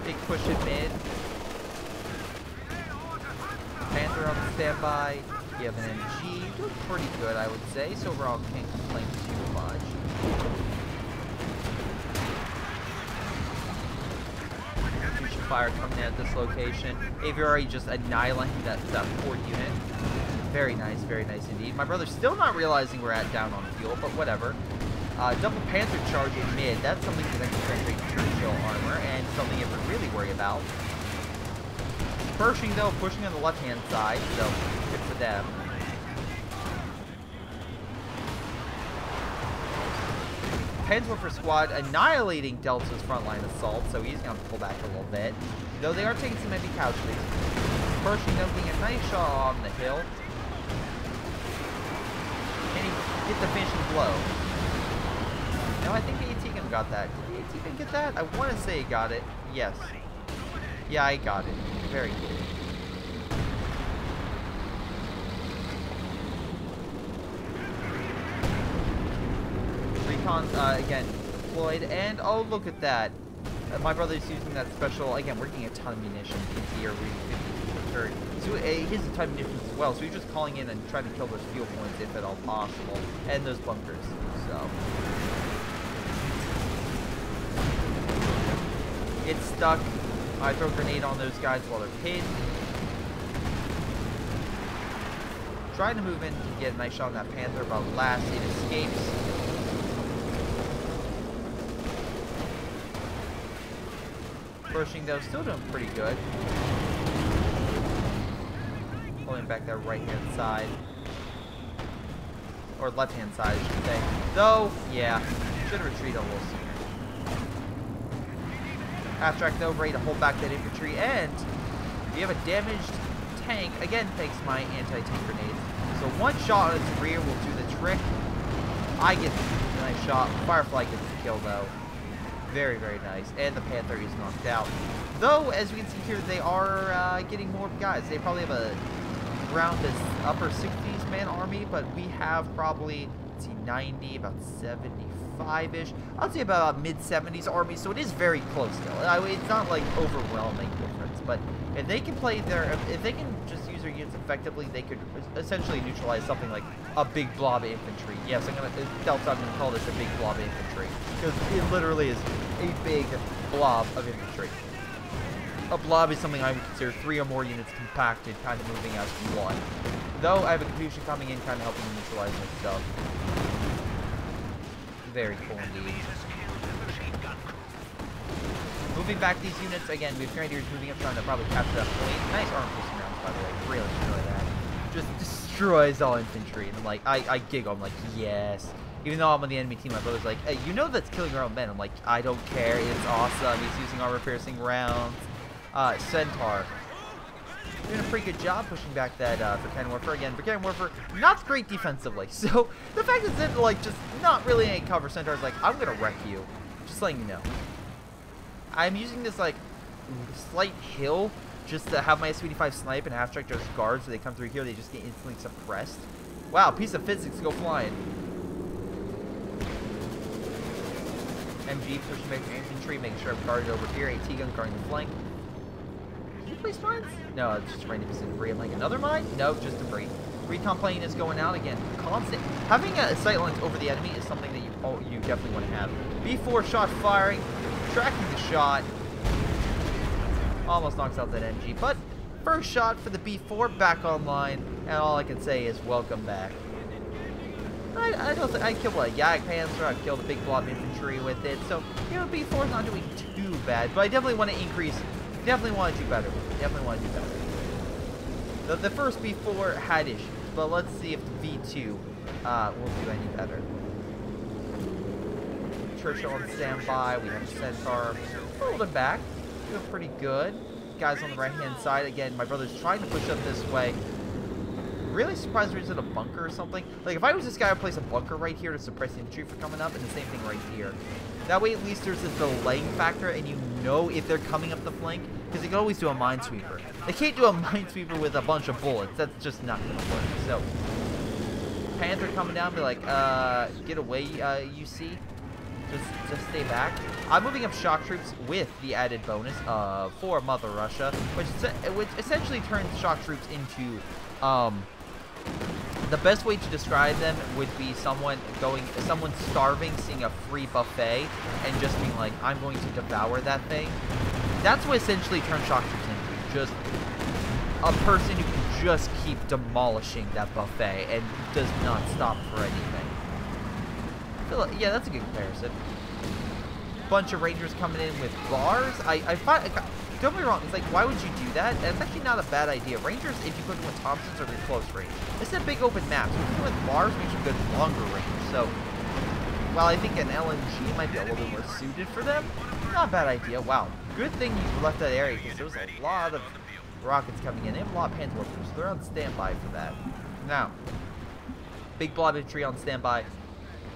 Big push in mid. Panther on the standby. You have an MG, doing pretty good, I would say. So overall, can't complain too much. fire coming in at this location. Aviary just annihilating that poor unit. Very nice indeed. My brother's still not realizing we're down on fuel, but whatever. Double Panther charge in mid. That's something that can penetrate Churchill armor, and something you have to really worry about. Pershing, though, pushing on the left-hand side, so good for them. Panzerwerfer squad annihilating Delta's frontline assault, so he's going to pull back a little bit. Though they are taking some heavy casualties. Pershing, though, being a nice shot on the hill. And he get the finishing blow. No, I think the AT-gun got that. Did the AT-gun get that? I want to say he got it. Yes. Yeah, I got it. Very good. Recon, again, deployed. And, oh, look at that. My brother's using that special. Again, we're getting a ton of munitions here. We're 52 per turn. So he has a ton of munitions as well. So he's just calling in and trying to kill those fuel points if at all possible. And those bunkers. So. It's stuck. I throw a grenade on those guys while they're pinned. Trying to move in to get a nice shot on that Panther, but alas, it escapes. Pushing, though, still doing pretty good. Pulling back that right-hand side. Or left-hand side, I should say. Though, yeah, should have retreated a little sooner. Half track, though, ready to hold back that infantry, and we have a damaged tank, again thanks to my anti-tank grenades. So one shot on its rear will do the trick. I get a nice shot. Firefly gets the kill, though. Very nice. And the Panther is knocked out. Though, as we can see here, they are getting more guys. They probably have around this upper 60s man army, but we have probably, let's see, 90, about 75-ish. I'd say about mid-70s army, so it is very close still. It's not like overwhelming difference, but if they can play if they can just use their units effectively, they could essentially neutralize something like a big blob of infantry. Yes, I'm gonna call this a big blob of infantry, because it literally is a big blob of infantry. A blob is something I would consider 3 or more units compacted, kind of moving as one. Though I have a confusion coming in, kind of helping neutralize my stuff. Very cool indeed. Moving back these units, again, we have grenadiers moving up, trying to probably capture that point. Nice arm piercing rounds, by the way. Really enjoy that. Just destroys all infantry. And I'm like, I giggle. I'm like, yes. Even though I'm on the enemy team, my brother's like, hey, you know that's killing your own men. I'm like, I don't care. It's awesome. He's using armor piercing rounds. Centaur. Doing a pretty good job pushing back that Volcanic Warfare. Again, Volcanic Warfare, not great defensively. So, the fact that Centaur, like, just not really any cover, Centaur's like, I'm gonna wreck you. Just letting you know. I'm using this, like, slight hill just to have my S-75 snipe and half-track just guards. So they come through here, they just get instantly suppressed. Wow, piece of physics, go flying. MG pushing back the infantry, making sure I'm guarded over here. AT gun guarding the flank. Can you place mines? No, it's just random debris. I'm like, another mine? No, just debris. Recon plane is going out again. Constant. Having a sight lines over the enemy is something that you definitely want to have. B4 shot firing, tracking the shot. Almost knocks out that MG, but first shot for the B4 back online, and all I can say is welcome back. I don't think I killed a Yag Panzer. I killed a big blob infantry with it, so you know B4 is not doing too bad. But I definitely want to increase. Definitely want to do better. Definitely want to do better. The first B4 had issues, but let's see if the V2 will do any better. Churchill on standby. We have Centaur holding back, doing pretty good. Guys on the right-hand side again. My brother's trying to push up this way. Really surprised there isn't a bunker or something. Like, if I was this guy, I'd place a bunker right here to suppress infantry from coming up, and the same thing right here. That way, at least there's this delaying factor, and you know if they're coming up the flank, because they can always do a minesweeper. They can't do a minesweeper with a bunch of bullets. That's just not going to work. So, Panther coming down, be like, get away, UC. Just stay back. I'm moving up shock troops with the added bonus for Mother Russia, which essentially turns shock troops into, the best way to describe them would be someone starving, seeing a free buffet, and just being like, I'm going to devour that thing. That's what essentially turns shock troops into. Just a person who can just keep demolishing that buffet and does not stop for anything. I feel like, yeah, that's a good comparison. Bunch of Rangers coming in with bars. I find, don't get me wrong, it's like, why would you do that? That's actually not a bad idea. Rangers, if you put them with Thompsons, are good close range. This is a big open map, so if you put them with bars, makes you good longer range. So, while I think an LMG might be a little bit more suited for them, not a bad idea. Wow, good thing you left that area, because there was a lot of rockets coming in. They have a lot of Panther Warpers, so they're on standby for that. Now, big blob infantry on standby.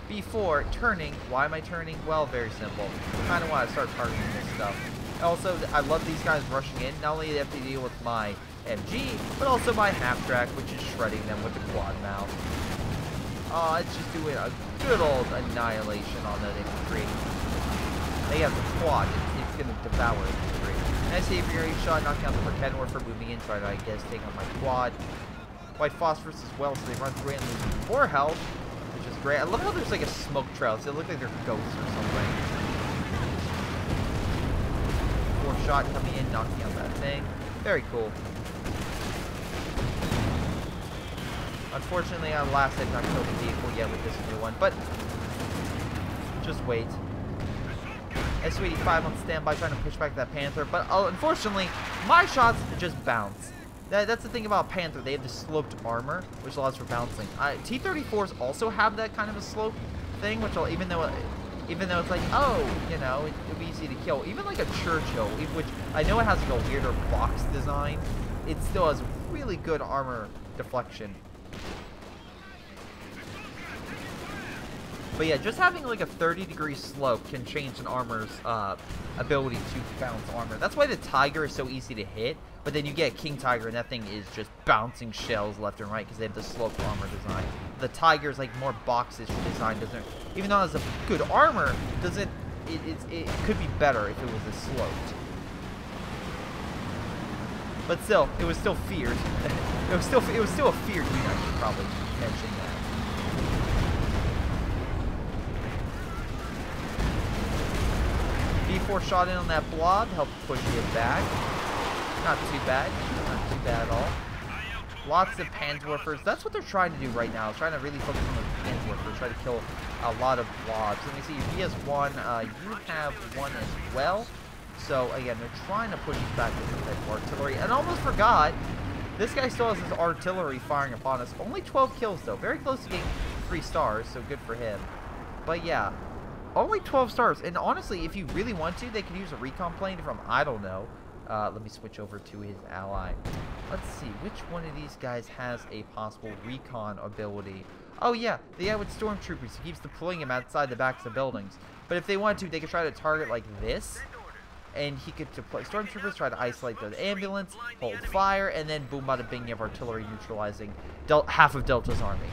Before turning, why am I turning? Well, very simple. I kind of want to start targeting this stuff. Also, I love these guys rushing in. Not only do they have to deal with my MG, but also my half-track, which is shredding them with the quad mount. It's just doing a good old annihilation on that infantry. They have the quad. It's going to devour infantry. Nice aviary shot, knocking out the pretend for moving in, trying to, I guess, take on my quad. White phosphorus as well, so they run through it and lose more health, which is great. I love how there's like a smoke trail, so they look like they're ghosts or something. Fourth shot coming in, knocking out that thing. Very cool. Unfortunately, on last I've not killed the vehicle yet with this new one, but just wait. SU-85 on standby, trying to push back that Panther, but unfortunately, my shots just bounce. That's the thing about Panther. They have the sloped armor, which allows for bouncing. T-34s also have that kind of a slope thing, which will, even though it's like, oh, you know, it'd be easy to kill. Even like a Churchill, which I know it has like a weirder box design, it still has really good armor deflection. But yeah, just having like a 30-degree slope can change an armor's ability to bounce armor. That's why the Tiger is so easy to hit. But then you get King Tiger, and that thing is just bouncing shells left and right because they have the sloped armor design. The Tiger's like more boxish design, doesn't? Even though it has a good armor, doesn't? It could be better if it was a sloped. But still, it was still feared. it was still a feared unit. I should probably mention that. B4 shot in on that blob, helped push it back. Not too bad. Not too bad at all. Lots of Panzerwerfers. That's what they're trying to do right now. Trying to really focus on the Panzerwerfers. Try to kill a lot of blobs. Let me see. He has one. You have one as well. So, again, they're trying to push us back with some type of artillery. And I almost forgot, this guy still has his artillery firing upon us. Only 12 kills, though. Very close to getting 3 stars, so good for him. But, yeah. Only 12 stars. And honestly, if you really want to, they could use a recon plane from, I don't know. Let me switch over to his ally. Let's see, which one of these guys has a possible recon ability? Oh yeah, the guy with stormtroopers. He keeps deploying him outside the backs of buildings. But if they want to, they could try to target like this. And he could deploy stormtroopers, try to isolate the ambulance, hold fire, and then boom, bada bing, you have artillery neutralizing half of Delta's army.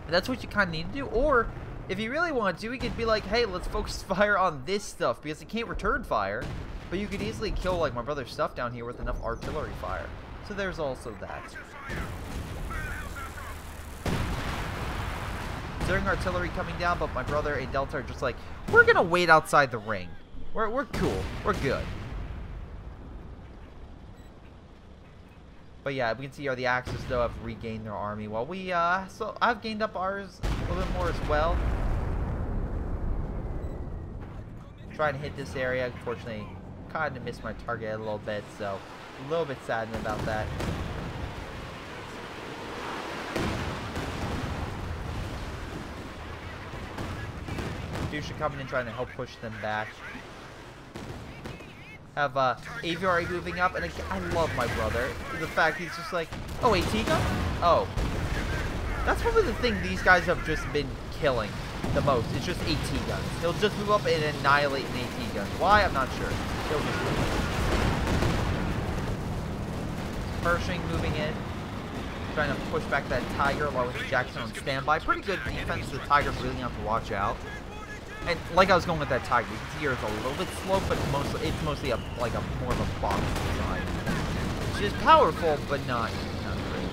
And that's what you kind of need to do. Or, if you really want to, we could be like, hey, let's focus fire on this stuff, because it can't return fire. But you could easily kill, like, my brother's stuff down here with enough artillery fire. So there's also that. During artillery coming down, but my brother and Delta are just like, we're going to wait outside the ring. We're cool. We're good. But yeah, we can see here the Axis, though, have regained their army. While we, so I've gained up ours a little bit more as well. Trying to hit this area. Unfortunately, kind of missed my target a little bit, so a little bit saddened about that. Dusha coming in trying to help push them back. Have Aviary moving up, and I love my brother. The fact he's just like, oh, AT gun? Oh. That's probably the thing these guys have just been killing the most. It's just AT guns. He'll just move up and annihilate an AT gun. Why? I'm not sure. He'll just move up. Pershing moving in. Trying to push back that Tiger along with Jackson on standby. Pretty good defense. The Tigers really have to watch out. And like I was going with that Tiger, you can see here it's a little bit slow, but it's mostly like a more of a box design. Which is powerful, but not great.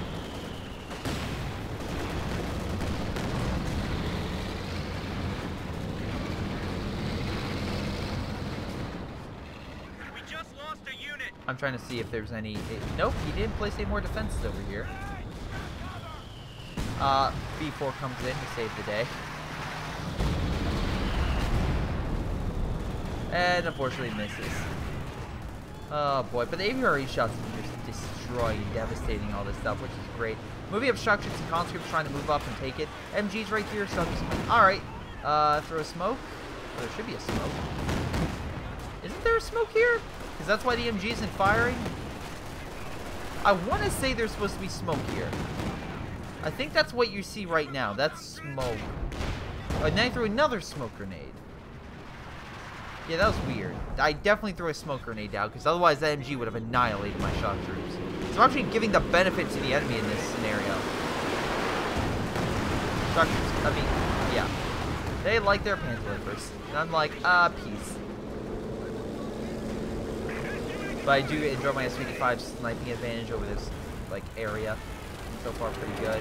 I'm trying to see if there's any... nope, he didn't place any more defenses over here. B4 comes in to save the day. And unfortunately misses. Oh boy, but the AVRE shots are just destroying, devastating all this stuff, which is great. Moving obstructions and conscripts trying to move up and take it. MG's right here, so I'm just like, alright. Throw a smoke. Oh, there should be a smoke. Isn't there a smoke here? Because that's why the MG isn't firing. I want to say there's supposed to be smoke here. I think that's what you see right now. That's smoke. And then I threw another smoke grenade. Yeah, that was weird. I definitely threw a smoke grenade down, because otherwise that MG would have annihilated my shock troops. So I'm actually giving the benefit to the enemy in this scenario. Shock troops, I mean, yeah. They like their Panzerlippers. And I'm like, peace. But I do enjoy my S-55 sniping advantage over this, like, area. So far, pretty good.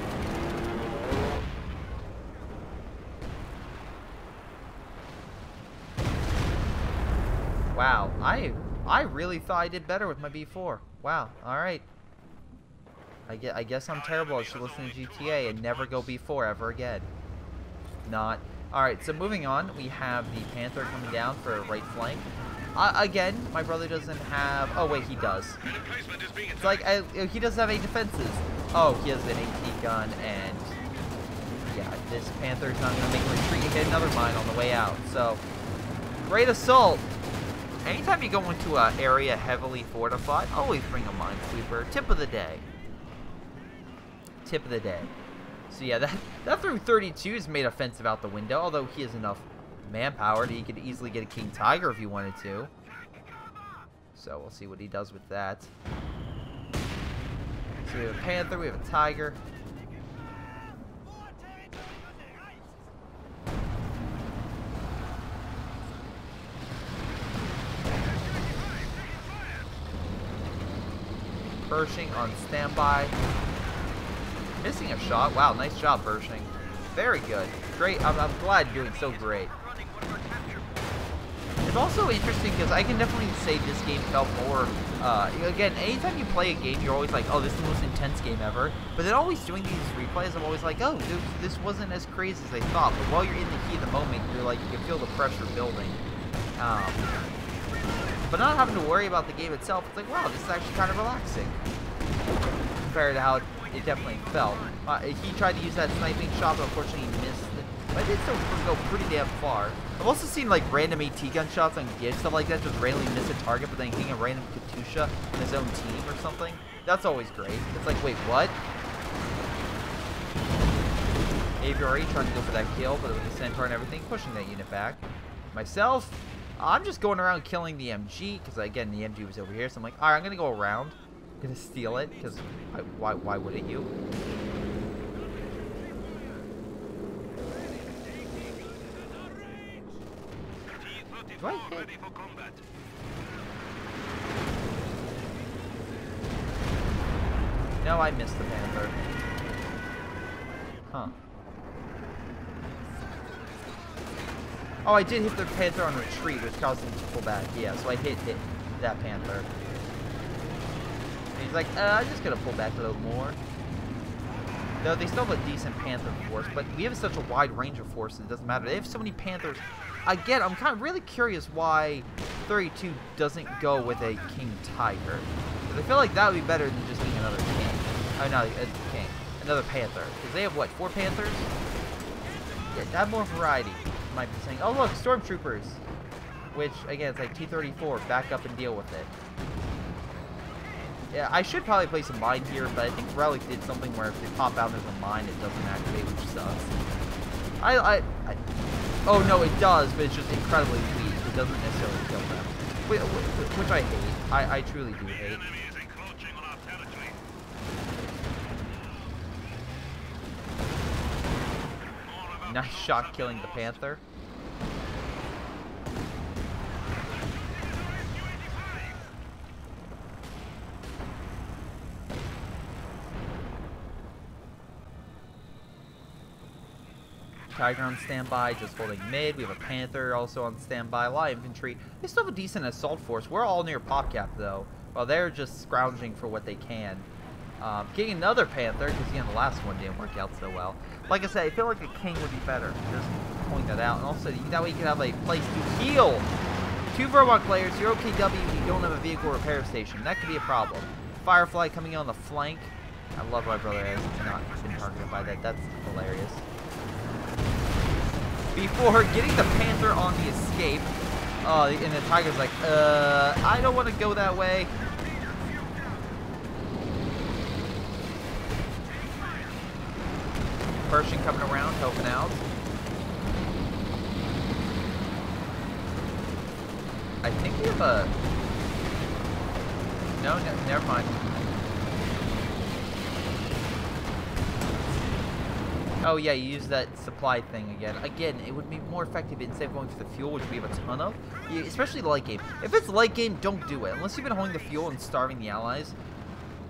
Wow, I really thought I did better with my B4. Wow, alright. I guess I'm terrible. I should listen to GTA and never go B4 ever again. Not. Alright, so moving on, we have the Panther coming down for a right flank. Again, my brother doesn't have... oh, wait, he does. It's like, he doesn't have any defenses. Oh, he has an AT gun, and... yeah, this Panther's not going to make a retreat. He hit another mine on the way out. So, great assault. Anytime you go into an area heavily fortified, always bring a minesweeper. Tip of the day. Tip of the day. So yeah, that through 32's made offensive out the window, although he has enough manpower that he could easily get a King Tiger if he wanted to. So we'll see what he does with that. So we have a Panther, we have a Tiger. Pershing on standby. Missing a shot. Wow, nice job, Pershing. Very good. Great. I'm glad you're doing so great. It's also interesting because I can definitely say this game felt more... again, anytime you play a game, you're always like, oh, this is the most intense game ever. But then always doing these replays, I'm always like, oh, this wasn't as crazy as I thought. But while you're in the heat of the moment, you're like, you can feel the pressure building. But not having to worry about the game itself, it's like, wow, this is actually kind of relaxing. Compared to how it definitely felt. He tried to use that sniping shot, but unfortunately he missed it. But I did still go pretty damn far. I've also seen like random AT gun shots on gigs, stuff like that, just randomly miss a target, but then hitting a random Katusha in his own team or something. That's always great. It's like, wait, what? AVRE trying to go for that kill, but with the Centaur and everything, pushing that unit back. Myself, I'm just going around killing the MG, because again, the MG was over here, so I'm like, alright, I'm going to go around. I'm going to steal it, because why wouldn't you? Do I hit? No, I missed the Panther. Huh. Oh, I did hit the Panther on retreat, which caused him to pull back. Yeah, so I hit that Panther. And he's like, I'm just gonna pull back a little more. Though they still have a decent Panther force, but we have such a wide range of forces, it doesn't matter. They have so many Panthers. Again, I'm kind of really curious why 32 doesn't go with a King Tiger. Because I feel like that would be better than just being another King. Oh, no, King. Another Panther. Because they have, what, 4 Panthers? Yeah, to have more variety. Might be saying, oh look, stormtroopers, which again it's like T-34, back up and deal with it. Yeah, I should probably place a mine here, but I think Relic did something where if they pop out and there's a mine, it doesn't activate, which sucks. Oh no, it does, but it's just incredibly weak. It doesn't necessarily kill them, which I hate. I truly do hate. Nice shot killing the Panther. Tiger on standby, just holding mid. We have a Panther also on standby. A lot of infantry. They still have a decent assault force. We're all near PopCap though. Well, they're just scrounging for what they can. Getting another Panther, because again, the last one didn't work out so well. Like I said, I feel like a King would be better. Just point that out. And also, that way you can have a place to heal. 2 Verbok players, you're OKW, you don't have a vehicle repair station. That could be a problem. Firefly coming in on the flank. I love my brother has not been targeted by that. That's hilarious. Before getting the Panther on the escape, and the Tiger's like, I don't want to go that way. Pershing coming around, helping out. I think we have a... No, never mind. Oh yeah, you use that supply thing again. Again, it would be more effective instead of going for the fuel, which we have a ton of. Yeah, especially the late game. If it's late game, don't do it. Unless you've been holding the fuel and starving the allies.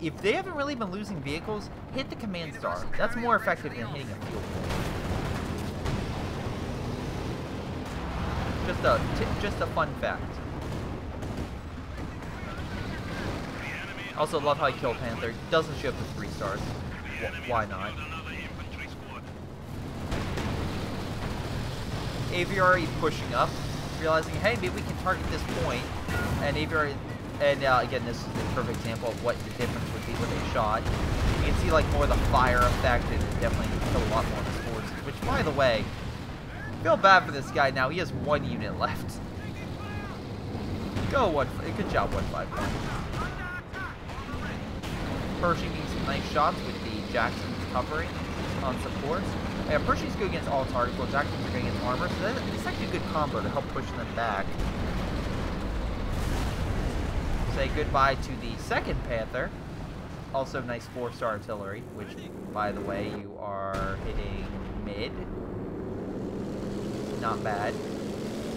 If they haven't really been losing vehicles, hit the command star. That's more effective than hitting a fuel. Just a fun fact. Also, love how he killed Panther. Doesn't show up to 3 stars. Why not? Aviary pushing up, realizing, hey, maybe we can target this point. And Aviary, and again, this is the perfect example of what the difference would be with a shot. You can see like more of the fire effect, and it definitely kill a lot more of his forces. Which, by the way, I feel bad for this guy now. He has 1 unit left. Good job, 151. Pershing getting some nice shots with the Jackson's covering on supports. Yeah, Pershing's good against all targets, while Jackson's good against armor, so it's actually a good combo to help push them back. Say goodbye to the second Panther. Also nice 4-star artillery, which, by the way, you are hitting mid. Not bad.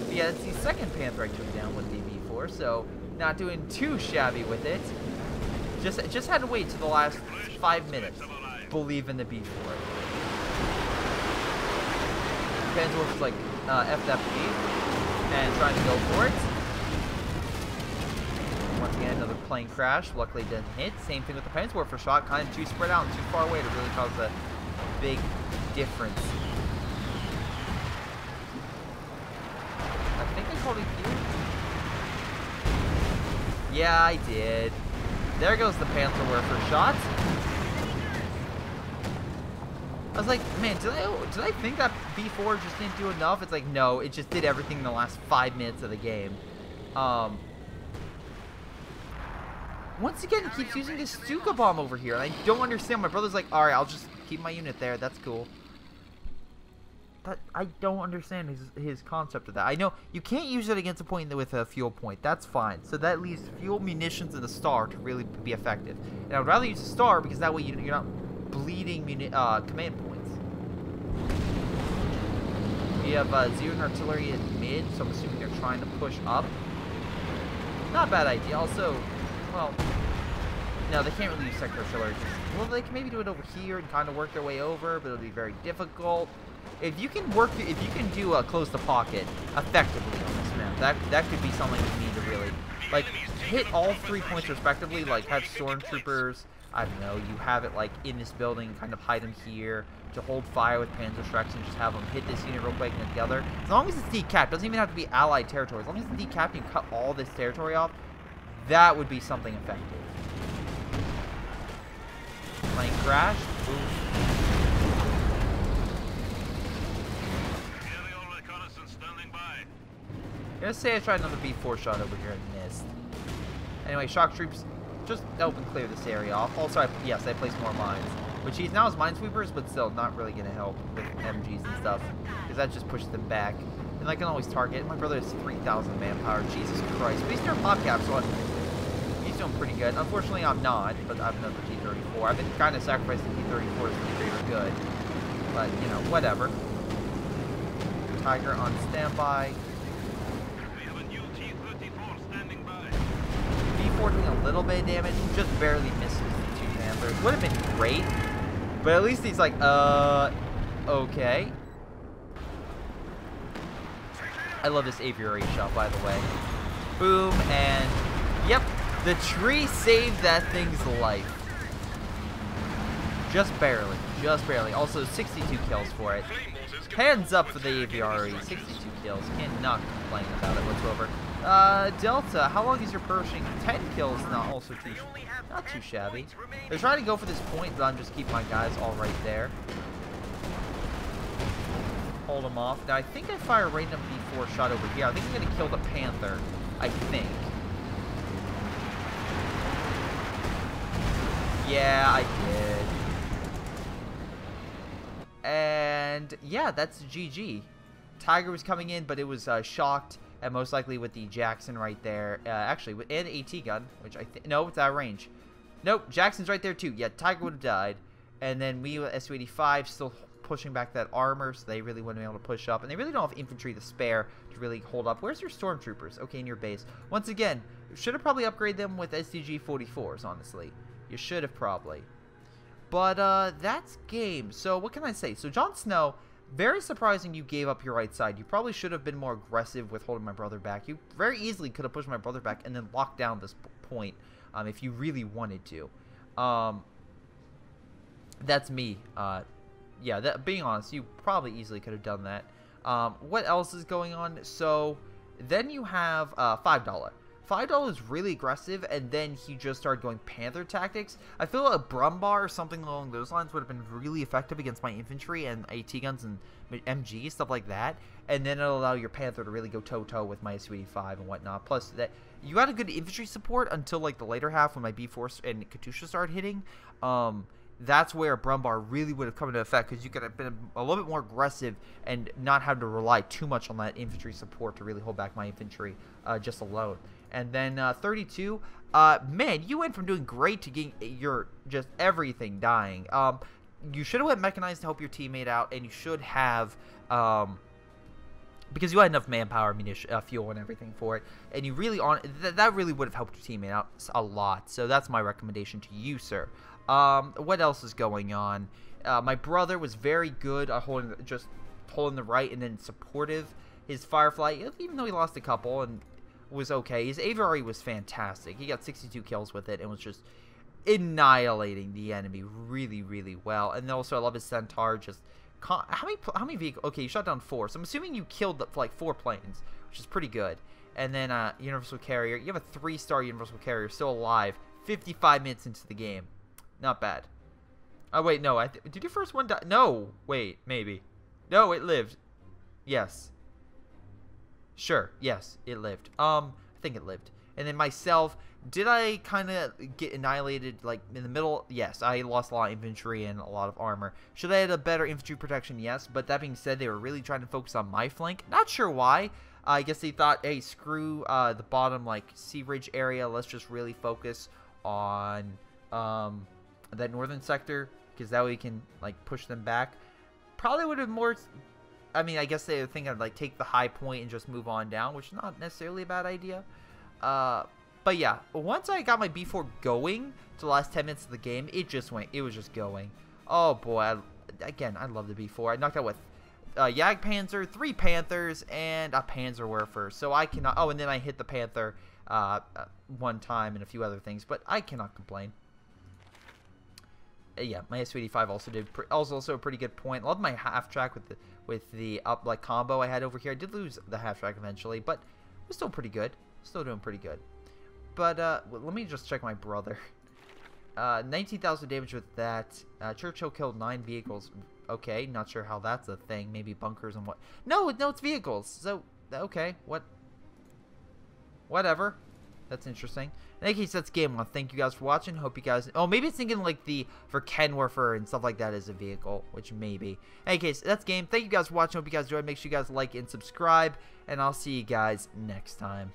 But yeah, it's the second Panther I took down with the V4, so not doing too shabby with it. Just had to wait to the last 5 minutes. Believe in the B4. Panzerwolf is like FFG and trying to go for it. Once again, another plane crash. Luckily, it didn't hit. Same thing with the Panzerwolf for shot. Kind of too spread out and too far away to really cause a big difference. I think I called it here. Yeah, I did. There goes the Panzerwerfer shot. I was like, man, did I think that B4 just didn't do enough? It's like, no, it just did everything in the last 5 minutes of the game. Once again, he keeps using this Stuka bomb over here, and I don't understand. My brother's like, alright, I'll just keep my unit there. That's cool. But I don't understand his concept of that. I know you can't use it against a point with a fuel point. That's fine. So that leaves fuel, munitions, and a star to really be effective. And I would rather use a star because that way you're not bleeding command points. We have Zeroing artillery at mid, so I'm assuming they're trying to push up. Not a bad idea. Also, well, no, they can't really use sector artillery. Well, they can maybe do it over here and kind of work their way over, but it'll be very difficult. If you can do close the pocket effectively on this map, that could be something you need to really like hit all 3 points respectively. Like have stormtroopers. I don't know, you have it like in this building, kind of hide them here to hold fire with Panzerschrecks and just have them hit this unit real quick and together. As long as it's decapped, doesn't even have to be allied territory. As long as it's decapped and cut all this territory off, that would be something effective. Plane crash. Boom. I'm gonna say I tried another B4 shot over here and missed. Anyway, shock troops just help and clear this area off. Also, yes, I placed more mines, which he's now has minesweepers, but still not really gonna help with MGs and stuff, because that just pushes them back. And I can always target. My brother has 3,000 manpower. Jesus Christ! But he's doing pop caps, so he's doing pretty good. Unfortunately, I'm not, but I have another T-34. I've been kind of sacrificing T-34s for greater good, but you know, whatever. Tiger on standby. B4 doing a little bit of damage, just barely misses the 2 Panthers. Would have been great, but at least he's like, okay. I love this aviary shot, by the way. Boom, and yep, The tree saved that thing's life. Just barely. Just barely. Also, 62 kills for it. Hands up for the aviary. 62 kills. Cannot complain about it whatsoever. Delta, how long is your Pershing? 10 kills, not also not too shabby. They're trying to go for this point, but I'm just keeping my guys all right there. Hold them off. Now, I think I fire a random B4 shot over here. I think I'm going to kill the Panther. I think. Yeah, I did. And, yeah, that's GG. Tiger was coming in, but it was shocked. And most likely with the Jackson right there. Actually, with an AT gun, which I think... No, it's out of range. Nope, Jackson's right there too. Yeah, Tiger would have died. And then we with Su-85 still pushing back that armor, so they really wouldn't be able to push up. And they really don't have infantry to spare to really hold up. Where's your stormtroopers? Okay, in your base. Once again, should have probably upgraded them with SDG-44s, honestly. You should have probably. But that's game. So what can I say? So Jon Snow... Very surprising you gave up your right side. You probably should have been more aggressive with holding my brother back. You very easily could have pushed my brother back and then locked down this point if you really wanted to. That's me. Yeah, being honest, you probably easily could have done that. What else is going on? So then you have $5. $5 is really aggressive, and then he just started going Panther tactics. I feel like a Brumbar or something along those lines would have been really effective against my infantry and AT guns and MG, stuff like that. And then it'll allow your Panther to really go toe-to-toe with my Su-85 and whatnot. Plus, that you got a good infantry support until like the later half when my B-4 and Katusha started hitting. That's where Brumbar really would have come into effect, because you could have been a little bit more aggressive and not have to rely too much on that infantry support to really hold back my infantry just alone. And then 32, man, you went from doing great to getting your just everything dying. You should have went mechanized to help your teammate out, and you should have, because you had enough manpower, ammunition, fuel, and everything for it, and you really that really would have helped your teammate out a lot. So that's my recommendation to you, sir. What else is going on? My brother was very good at holding the right and then supportive. His Firefly, even though he lost a couple and was okay, his Aviary was fantastic. He got 62 kills with it and was just annihilating the enemy really, really well. And also, I love his Centaur. Just how many vehicles? Okay, you shot down 4. So I'm assuming you killed like 4 planes, which is pretty good. And then Universal Carrier. You have a 3-star Universal Carrier still alive 55 minutes into the game. Not bad. Oh, wait, no. Did your first one die? No. Wait, maybe. No, it lived. Yes. Sure. Yes, it lived. I think it lived. And then myself, did I kind of get annihilated, like, in the middle? Yes, I lost a lot of infantry and a lot of armor. Should I have had a better infantry protection? Yes. But that being said, they were really trying to focus on my flank. Not sure why. I guess they thought, hey, screw the bottom, like, Sea Ridge area. Let's just really focus on that northern sector, because that way we can like push them back. Probably would have more. I mean, I guess they were thinking of like take the high point and just move on down, which is not necessarily a bad idea. But yeah, once I got my B4 going to the last 10 minutes of the game, it was just going. Oh boy, again, I love the B4. I knocked out with Jagdpanzer, 3 Panthers, and a Panzerwerfer. So I cannot. Oh, and then I hit the Panther one time and a few other things, but I cannot complain. Yeah, my Su-85 also did also a pretty good point. Love my half track with the up like combo I had over here. I did lose the half track eventually, but it was still pretty good. Still doing pretty good. But let me just check my brother. 19,000 damage with that. Churchill killed 9 vehicles. Okay, not sure how that's a thing. Maybe bunkers and what? No, it's vehicles. So okay, whatever. That's interesting. In any case, that's game 1. Thank you guys for watching. Hope you guys... Oh, maybe it's thinking like for Kenwerfer and stuff like that as a vehicle, which maybe. In any case, that's game. Thank you guys for watching. Hope you guys enjoyed. Make sure you guys like and subscribe, and I'll see you guys next time.